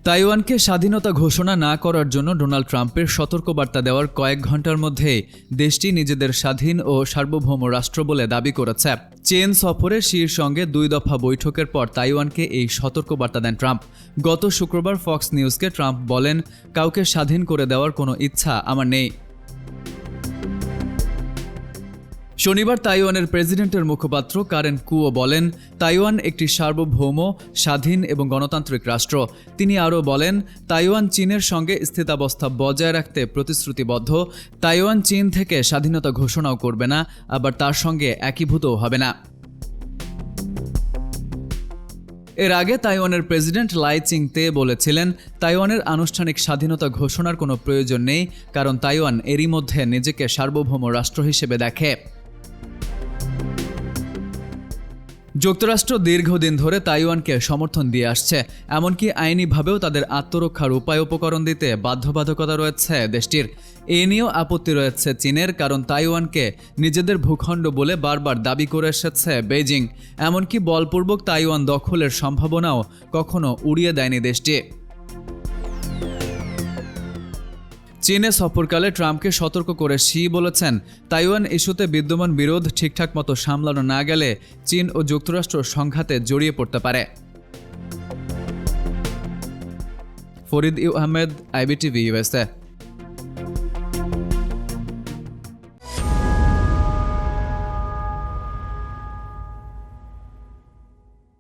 তাইওয়ানকে স্বাধীনতা ঘোষণা না করার জন্য ডোনাল্ড ট্রাম্পের সতর্কবার্তা দেওয়ার কয়েক ঘন্টার মধ্যেই দেশটি নিজেদের স্বাধীন ও সার্বভৌম রাষ্ট্র বলে দাবি করেছে। চীন সফরে শির সঙ্গে 2 দফা বৈঠকের পর তাইওয়ানকে এই সতর্কবার্তা দেন ট্রাম্প। গত শুক্রবার ফক্স নিউজকে ট্রাম্প বলেন, কাউকে স্বাধীন করে দেওয়ার কোনো ইচ্ছা আমার নেই। শনিবার তাইওয়ানের প্রেসিডেন্টের মুখপাত্র কারেন কুও বলেন, তাইওয়ান একটি সার্বভৌম, স্বাধীন এবং গণতান্ত্রিক রাষ্ট্র। তিনি আরও বলেন, তাইওয়ান চীনের সঙ্গে স্থিতাবস্থা বজায় রাখতে প্রতিশ্রুতিবদ্ধ। তাইওয়ান চীন থেকে স্বাধীনতা ঘোষণাও করবে না, আবার তার সঙ্গে একীভূতও হবে না। এর আগে তাইওয়ানের প্রেসিডেন্ট লাই চিং-তে বলেছিলেন, তাইওয়ানের আনুষ্ঠানিক স্বাধীনতা ঘোষণার কোনো প্রয়োজন নেই, কারণ তাইওয়ান এরই মধ্যে নিজেকে সার্বভৌম রাষ্ট্র হিসেবে দেখে। যুক্তরাষ্ট্র দীর্ঘদিন ধরে তাইওয়ানকে সমর্থন দিয়ে আসছে, এমনকি আইনিভাবেও তাদের আত্মরক্ষার উপায় উপকরণ দিতে বাধ্যবাধকতা রয়েছে দেশটির। এ নিয়েও আপত্তি রয়েছে চীনের, কারণ তাইওয়ানকে নিজেদের ভূখণ্ড বলে বারবার দাবি করে এসেছে বেইজিং। এমনকি বলপূর্বক তাইওয়ান দখলের সম্ভাবনাও কখনো উড়িয়ে দেয়নি দেশটি। চীনে সফরকালে ট্রাম্পকে সতর্ক করে শি বলেছেন, তাইওয়ান ইস্যুতে বিদ্যমান বিরোধ ঠিকঠাক মতো সামলানো না গেলে চীন ও যুক্তরাষ্ট্র সংঘাতে জড়িয়ে পড়তে পারে। Farid U Ahmed, IBTV USA।